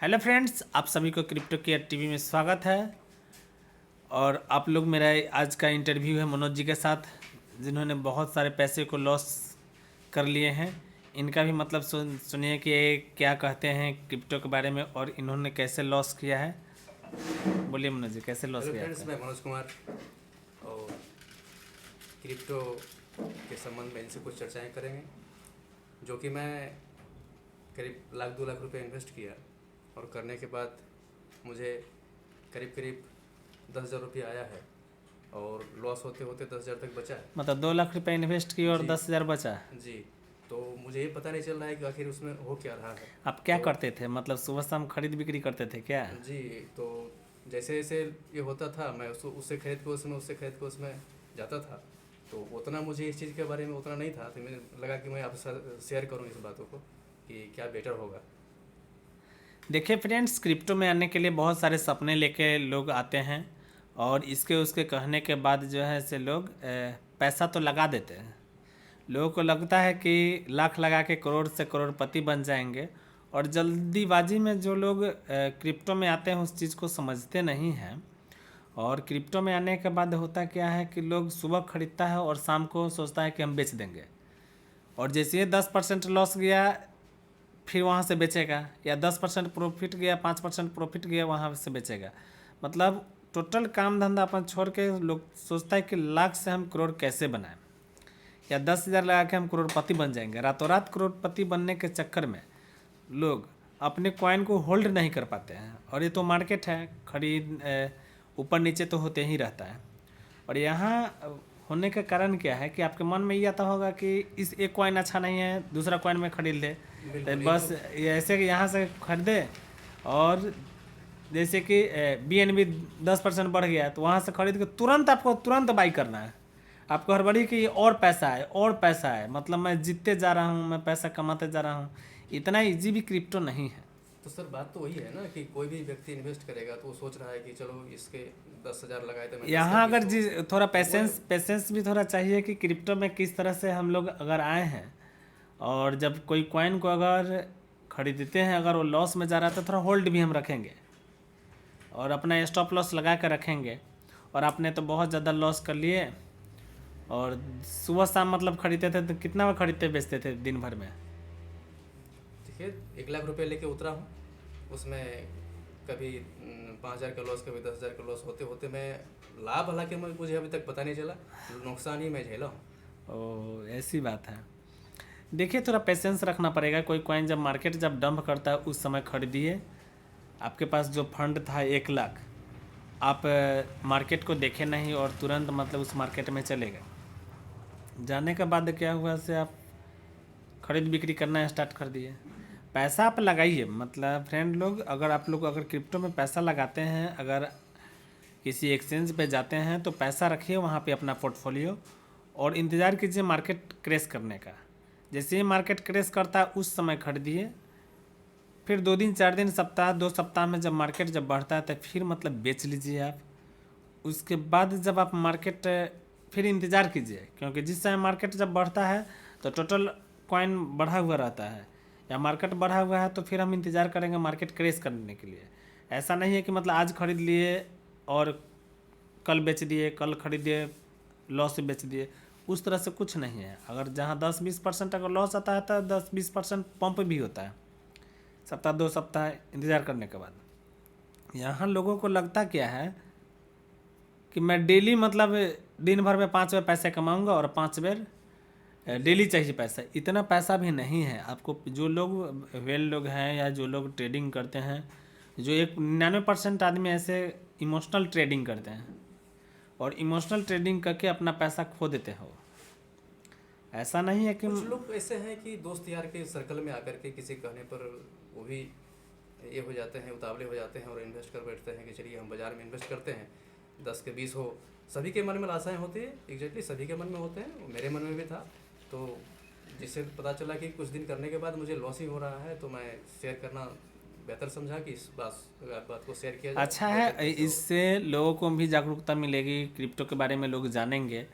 Hello friends, आप सभी को क्रिप्टो केयर टीवी में स्वागत है। और आप लोग मेरा आज का इंटरव्यू है मनोज जी के साथ, जिन्होंने बहुत सारे पैसे को लॉस कर लिए हैं। इनका भी मतलब सुनिए कि ये क्या कहते हैं क्रिप्टो के बारे में और इन्होंने कैसे लॉस किया है। बोलिए मनोज जी, कैसे लॉस हेलो किया फ्रेंड्स, आपका? मैं मनोज कुमार और क्रिप्टो के संबंध में इनसे कुछ चर्चाएं करेंगे। जो कि मैं करीब लाख 2 लाख रुपए इन्वेस्ट किया और करने के बाद मुझे करीब करीब 10,000 रुपये आया है और लॉस होते होते 10,000 तक बचा है। मतलब 2 लाख रुपए इन्वेस्ट किए और जी 10,000 बचा। जी। तो मुझे ये पता नहीं चल रहा है कि आखिर उसमें हो क्या रहा है। आप क्या तो करते थे? मतलब सुबह शाम खरीद बिक्री करते थे क्या? जी, तो जैसे जैसे ये होता था मैं उससे खरीद के उसमें जाता था। तो उतना मुझे इस चीज़ के बारे में उतना नहीं था, तो मुझे लगा कि मैं आपके साथ शेयर करूं इस बातों को कि क्या बेटर होगा। देखिए फ्रेंड्स, क्रिप्टो में आने के लिए बहुत सारे सपने लेके लोग आते हैं और इसके उसके कहने के बाद जो है से लोग पैसा तो लगा देते हैं। लोगों को लगता है कि लाख लगा के करोड़ से करोड़पति बन जाएंगे। और जल्दीबाजी में जो लोग क्रिप्टो में आते हैं उस चीज़ को समझते नहीं हैं। और क्रिप्टो में आने के बाद होता क्या है कि लोग सुबह खरीदता है और शाम को सोचता है कि हम बेच देंगे। और जैसे ये 10% लॉस गया फिर वहाँ से बेचेगा, या 10% प्रॉफिट गया 5% प्रॉफिट गया वहाँ से बेचेगा। मतलब टोटल काम धंधा अपन छोड़ के लोग सोचता है कि लाख से हम करोड़ कैसे बनाएं, या 10,000 लगा के हम करोड़पति बन जाएंगे। रातों रात करोड़पति बनने के चक्कर में लोग अपने कॉइन को होल्ड नहीं कर पाते हैं। और ये तो मार्केट है, खरीद ऊपर नीचे तो होते ही रहता है। और यहाँ होने का कारण क्या है कि आपके मन में ये आता होगा कि इस एक कॉइन अच्छा नहीं है, दूसरा कॉइन में खरीद ले। तो बिल्कुल, ये बस तो ये ऐसे कि यहाँ से खरीदे और जैसे कि BNB 10% बढ़ गया तो वहाँ से खरीद के तुरंत आपको तुरंत बाई करना है। आपको हड़बड़ी कि ये और पैसा है और पैसा है, मतलब मैं जीतते जा रहा हूँ, मैं पैसा कमाते जा रहा हूँ। इतना इजी भी क्रिप्टो नहीं है। तो सर बात तो वही है ना कि कोई भी व्यक्ति इन्वेस्ट करेगा तो वो सोच रहा है कि चलो इसके 10,000 लगाए तो मैं 10 का यहाँ 20 अगर हो। जी थोड़ा तो वो पेशेंस भी थोड़ा चाहिए कि क्रिप्टो में किस तरह से हम लोग अगर आए हैं। और जब कोई कॉइन को अगर खरीदते हैं, अगर वो लॉस में जा रहा है तो थोड़ा होल्ड भी हम रखेंगे और अपना स्टॉप लॉस लगा कर रखेंगे। और आपने तो बहुत ज़्यादा लॉस कर लिए। और सुबह शाम मतलब खरीदते थे तो कितना में खरीदते बेचते थे दिन भर में? देखिए, 1 लाख रुपए लेके उतरा हूँ। उसमें कभी 5,000 का लॉस, कभी 10,000 का लॉस होते होते मैं लाभ, हालांकि मुझे अभी तक पता नहीं चला, नुकसान ही मैं झेला हूँ। ओ, ऐसी बात है। देखिए थोड़ा पेशेंस रखना पड़ेगा। कोई कॉइन जब मार्केट जब डंप करता है उस समय खरीदिए। आपके पास जो फंड था 1 लाख, आप मार्केट को देखे नहीं और तुरंत मतलब उस मार्केट में चले गए। जाने के बाद क्या हुआ से आप खरीद बिक्री करना स्टार्ट कर दिए। पैसा आप लगाइए, मतलब फ्रेंड लोग, अगर आप लोग अगर क्रिप्टो में पैसा लगाते हैं, अगर किसी एक्सचेंज पे जाते हैं तो पैसा रखिए वहाँ पे अपना पोर्टफोलियो और इंतज़ार कीजिए मार्केट क्रैश करने का। जैसे ही मार्केट क्रैश करता है उस समय खरीदिए। फिर 2 दिन 4 दिन सप्ताह 2 सप्ताह में जब मार्केट जब बढ़ता है तो फिर मतलब बेच लीजिए आप। उसके बाद जब आप मार्केट फिर इंतज़ार कीजिए, क्योंकि जिस समय मार्केट जब बढ़ता है तो टोटल कॉइन बढ़ा हुआ रहता है, या मार्केट बढ़ा हुआ है तो फिर हम इंतज़ार करेंगे मार्केट क्रैश करने के लिए। ऐसा नहीं है कि मतलब आज खरीद लिए और कल बेच दिए, कल खरीदिए लॉस से बेच दिए। उस तरह से कुछ नहीं है। अगर जहाँ 10-20% अगर लॉस आता है तो 10-20% पंप भी होता है सप्ताह 2 सप्ताह इंतज़ार करने के बाद। यहाँ लोगों को लगता क्या है कि मैं डेली मतलब दिन भर में 5 बार पैसे कमाऊंगा और 5 बार डेली चाहिए पैसा। इतना पैसा भी नहीं है आपको। जो लोग वेल लोग हैं या जो लोग ट्रेडिंग करते हैं, जो 99% आदमी ऐसे इमोशनल ट्रेडिंग करते हैं और इमोशनल ट्रेडिंग करके अपना पैसा खो देते हो। ऐसा नहीं है कि कुछ लोग ऐसे हैं कि दोस्त यार के सर्कल में आकर के किसी कहने पर वो भी ये हो जाते हैं, उतावले हो जाते हैं और इन्वेस्ट कर बैठते हैं कि चलिए हम बाज़ार में इन्वेस्ट करते हैं, 10 के 20 हो। सभी के मन में आशाएं होती है, एग्जैक्टली सभी के मन में होते हैं, वो मेरे मन में भी था। तो जिससे पता चला कि कुछ दिन करने के बाद मुझे लॉस ही हो रहा है, तो मैं शेयर करना बेहतर समझा कि इस बात को शेयर किया जाए अच्छा और है, व्यक्ति जो। इससे लोगों को भी जागरूकता मिलेगी, क्रिप्टो के बारे में लोग जानेंगे।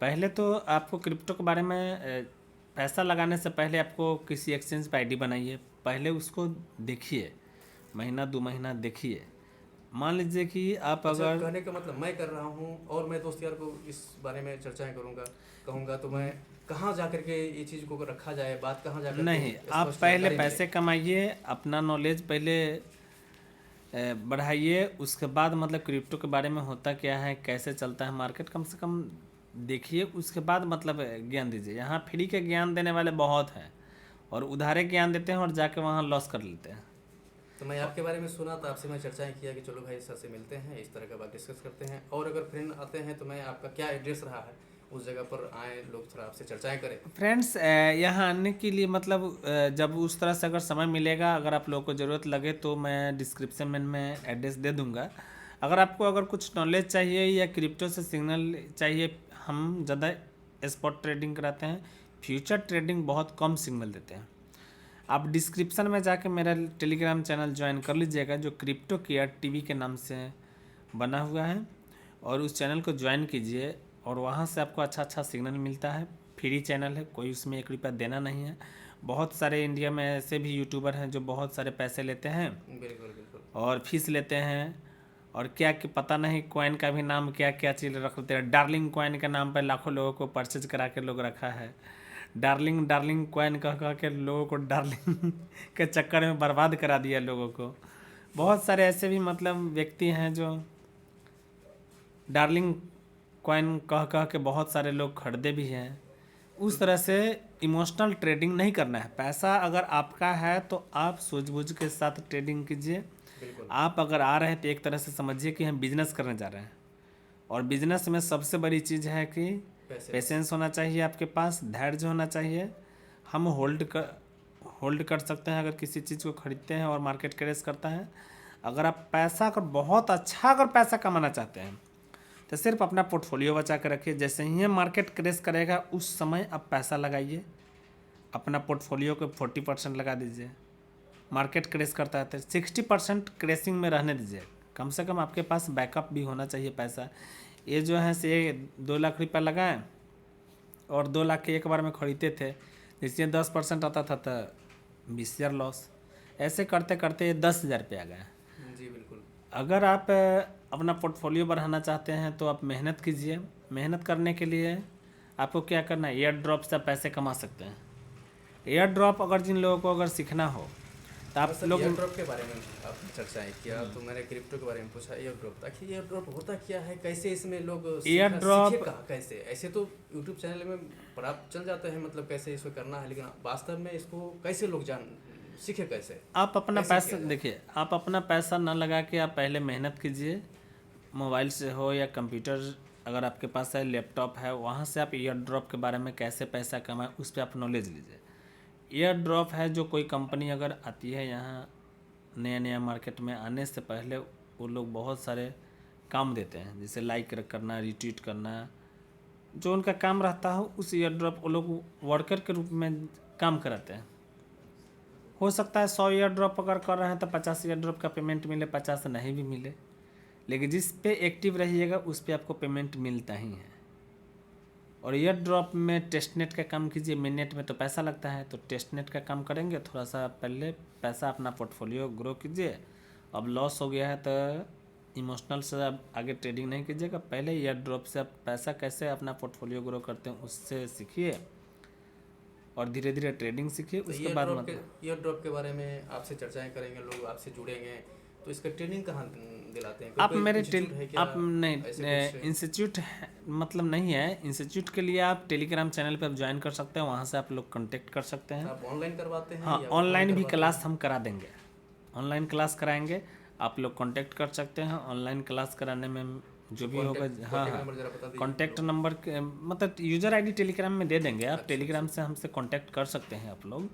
पहले तो आपको क्रिप्टो के बारे में पैसा लगाने से पहले आपको किसी एक्सचेंज पर आईडी बनाइए, पहले उसको देखिए, महीना 2 महीना देखिए। मान लीजिए कि आप अच्छा, अगर कहने का मतलब मैं कर रहा हूँ और मैं दोस्त यार को इस बारे में चर्चाएं कहूँगा तो मैं कहाँ जा कर के ये चीज़ को रखा जाए, बात कहाँ जा कर नहीं, के आप स्पष्ट पहले जानकारी मिले। पैसे कमाइए, अपना नॉलेज पहले बढ़ाइए, उसके बाद मतलब क्रिप्टो के बारे में होता क्या है, कैसे चलता है मार्केट, कम से कम देखिए, उसके बाद मतलब ज्ञान दीजिए। यहाँ फ्री के ज्ञान देने वाले बहुत हैं और उधारे ज्ञान देते हैं और जाके वहाँ लॉस कर लेते हैं। तो मैं आपके बारे में सुना तो आपसे मैं चर्चाएं किया कि चलो भाई सर से मिलते हैं, इस तरह का बात डिस्कस करते हैं, और अगर फ्रेंड आते हैं तो मैं आपका क्या एड्रेस रहा है उस जगह पर आए, लोग थोड़ा आपसे चर्चाएं करें। फ्रेंड्स, यहाँ आने के लिए मतलब जब उस तरह से अगर समय मिलेगा, अगर आप लोगों को ज़रूरत लगे तो मैं डिस्क्रिप्शन में एड्रेस दे दूंगा। अगर आपको अगर कुछ नॉलेज चाहिए या क्रिप्टो से सिग्नल चाहिए, हम ज़्यादा स्पॉट ट्रेडिंग कराते हैं, फ्यूचर ट्रेडिंग बहुत कम सिग्नल देते हैं। आप डिस्क्रिप्शन में जाके मेरा टेलीग्राम चैनल ज्वाइन कर लीजिएगा, जो क्रिप्टो केयर टीवी के नाम से बना हुआ है, और उस चैनल को ज्वाइन कीजिए और वहाँ से आपको अच्छा अच्छा सिग्नल मिलता है। फ्री चैनल है, कोई उसमें 1 रुपया देना नहीं है। बहुत सारे इंडिया में ऐसे भी यूट्यूबर हैं जो बहुत सारे पैसे लेते हैं बिल्कुल बिल्कुल। और फीस लेते हैं, और क्या कि पता नहीं कॉइन का भी नाम क्या क्या चीज़ रख देते हैं। डार्लिंग कॉइन के नाम पर लाखों लोगों को परचेज करा के लोग रखा है। डार्लिंग डार्लिंग कॉइन कह के लोगों को डार्लिंग के चक्कर में बर्बाद करा दिया लोगों को। बहुत सारे ऐसे भी मतलब व्यक्ति हैं जो डार्लिंग कॉइन कह के बहुत सारे लोग खरीदे भी हैं। उस तरह से इमोशनल ट्रेडिंग नहीं करना है। पैसा अगर आपका है तो आप सूझबूझ के साथ ट्रेडिंग कीजिए। बिल्कुल आप अगर आ रहे हैं तो एक तरह से समझिए कि हम बिजनेस करने जा रहे हैं, और बिजनेस में सबसे बड़ी चीज़ है कि पैसे। पेशेंस होना चाहिए, आपके पास धैर्य होना चाहिए। हम होल्ड कर सकते हैं अगर किसी चीज़ को खरीदते हैं और मार्केट क्रैश करता है। अगर आप पैसा अगर बहुत अच्छा अगर पैसा कमाना चाहते हैं तो सिर्फ अपना पोर्टफोलियो बचा कर रखिए। जैसे ही मार्केट क्रैश करेगा उस समय आप पैसा लगाइए, अपना पोर्टफोलियो को 40% लगा दीजिए। मार्केट क्रैश करता है तो 60% क्रैशिंग में रहने दीजिए। कम से कम आपके पास बैकअप भी होना चाहिए पैसा। ये जो है से 2 लाख रुपया लगाएं और 2 लाख के एक बार में खरीदते थे, जिससे 10% आता था तो 20,000 लॉस। ऐसे करते करते 10,000 पे आ गए। जी बिल्कुल। अगर आप अपना पोर्टफोलियो बढ़ाना चाहते हैं तो आप मेहनत कीजिए। मेहनत करने के लिए आपको क्या करना है, एयर ड्रॉप से पैसे कमा सकते हैं। एयर ड्रॉप अगर जिन लोगों को अगर सीखना हो तो आप सर लोग एयर ड्रॉप के बारे में आपने चर्चाएं किया तो मैंने क्रिप्टो के बारे में पूछा। एयर ड्रॉप, आखिर एयर ड्रॉप होता क्या है, कैसे इसमें लोग एयर ड्रॉप सीखे कहाँ, कैसे? ऐसे तो यूट्यूब चैनल में पढ़ा चल जाता है मतलब कैसे इसको करना है, लेकिन वास्तव में इसको कैसे लोग सीखे कैसे? आप अपना कैसे पैसा किया जाए? देखिए, आप अपना पैसा ना लगा के आप पहले मेहनत कीजिए। मोबाइल से हो या कंप्यूटर अगर आपके पास है, लैपटॉप है, वहाँ से आप एयर ड्रॉप के बारे में कैसे पैसा कमाएं उस पर आप नॉलेज लीजिए। एयर ड्रॉप है जो कोई कंपनी अगर आती है यहाँ नया नया मार्केट में, आने से पहले वो लोग बहुत सारे काम देते हैं, जैसे लाइक करना, रिट्वीट करना, जो उनका काम रहता हो उस एयर ड्रॉप वो लोग वर्कर के रूप में काम कराते हैं। हो सकता है 100 ईयर ड्रॉप अगर कर रहे हैं तो 50 ईयर ड्रॉप का पेमेंट मिले, 50 नहीं भी मिले, लेकिन जिस पे एक्टिव रहिएगा उस पे आपको पेमेंट मिलता ही है। और ईयर ड्रॉप में टेस्ट नेट का काम कीजिए। मेन नेट में तो पैसा लगता है, तो टेस्ट नेट का काम करेंगे, थोड़ा सा पहले पैसा अपना पोर्टफोलियो ग्रो कीजिए। अब लॉस हो गया है तो इमोशनल से आप आगे ट्रेडिंग नहीं कीजिएगा, पहले ईयर ड्रॉप से आप पैसा कैसे अपना पोर्टफोलियो ग्रो करते हैं उससे सीखिए और धीरे धीरे ट्रेडिंग सीखिए। तो उसके बाद ईयर ड्रॉप के बारे में आपसे चर्चाएं करेंगे, लोग आपसे जुड़ेंगे, तो इसका ट्रेनिंग कहाँ दिलाते हैं? आप कोई मेरे इंस्टीट्यूट है क्या? आप नहीं, ऐसे कुछ इंस्टीट्यूट मतलब नहीं है। इंस्टीट्यूट के लिए आप टेलीग्राम चैनल पर ज्वाइन कर सकते हैं, वहाँ से आप लोग कांटेक्ट कर सकते हैं। आप ऑनलाइन करवाते हैं हाँ, या ऑनलाइन भी करवाते क्लास हम करा देंगे, ऑनलाइन क्लास कराएंगे, आप लोग कांटेक्ट कर सकते हैं। ऑनलाइन क्लास कराने में जो भी होगा, हाँ हाँ, नंबर जरा बता दीजिए। कॉन्टैक्ट नंबर मतलब यूज़र आईडी टेलीग्राम में दे देंगे। आप टेलीग्राम से हमसे कांटेक्ट कर सकते हैं आप लोग।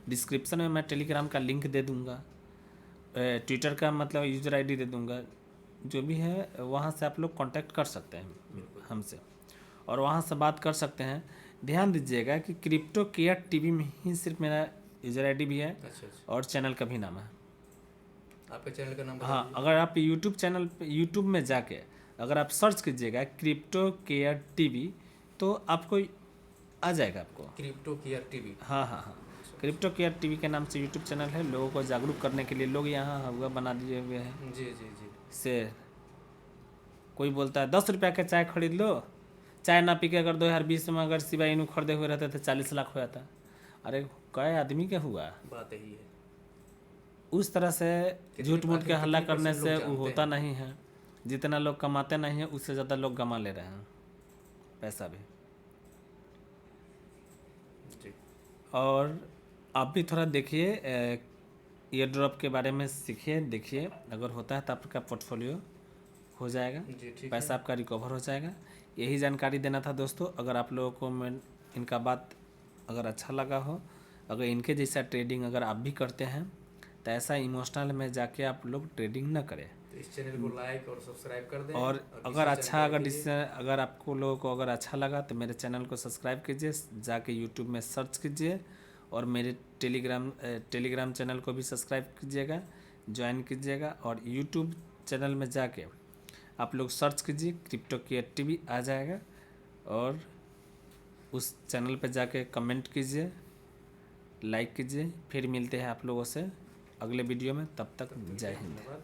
डिस्क्रिप्शन में मैं टेलीग्राम का लिंक दे दूँगा, ट्विटर का मतलब यूज़र आईडी दे दूँगा, जो भी है वहाँ से आप लोग कांटेक्ट कर सकते हैं हमसे और वहाँ से बात कर सकते हैं। ध्यान दीजिएगा कि क्रिप्टो केयर टीवी में ही सिर्फ मेरा यूज़र आईडी भी है अच्छा। और चैनल का भी नाम है। आपके चैनल का नाम बता हाँ, अगर आप यूट्यूब चैनल पे यूट्यूब में जाके अगर आप सर्च कीजिएगा क्रिप्टो केयर टीवी तो आपको आ जाएगा आपको। Crypto care TV. हाँ हाँ हाँ, क्रिप्टो केयर टीवी के नाम से यूट्यूब चैनल है, लोगों को जागरूक करने के लिए लोग यहाँ हुआ बना दिए हुए हैं। जी जी जी। से कोई बोलता है 10 रुपया का चाय खरीद लो, चाय ना पी के अगर 2020 में अगर सिवा इनू खरीदे हुए रहते थे 40 लाख हो जाता। अरे कई आदमी के हुआ। बात यही है। उस तरह से झूठ मूठ के हल्ला कितने करने परसेंट से लोग वो जानते होता हैं? नहीं है। जितना लोग कमाते नहीं है उससे ज़्यादा लोग कमा ले रहे हैं पैसा भी। जी। और आप भी थोड़ा देखिए, ईयर ड्रॉप के बारे में सीखिए, देखिए अगर होता है तो आपका पोर्टफोलियो हो जाएगा, जी ठीक पैसा है। आपका रिकवर हो जाएगा। यही जानकारी देना था दोस्तों। अगर आप लोगों को मैं इनका बात अगर अच्छा लगा हो, अगर इनके जैसा ट्रेडिंग अगर आप भी करते हैं तो ऐसा इमोशनल में जाके आप लोग ट्रेडिंग ना करें। तो इस चैनल को लाइक और सब्सक्राइब कर दें, और किसी अगर से अच्छा जानकारी अगर कीजिए। इससे अगर आपको लोगों को अगर अच्छा लगा तो मेरे चैनल को सब्सक्राइब कीजिए, जाके यूट्यूब में सर्च कीजिए, और मेरे टेलीग्राम चैनल को भी सब्सक्राइब कीजिएगा, ज्वाइन कीजिएगा। और यूट्यूब चैनल में जाके आप लोग सर्च कीजिए क्रिप्टो केयर टीवी आ जाएगा, और उस चैनल पर जाके कमेंट कीजिए, लाइक कीजिए। फिर मिलते हैं आप लोगों से अगले वीडियो में, तब तक जय हिंद। धन्यवाद।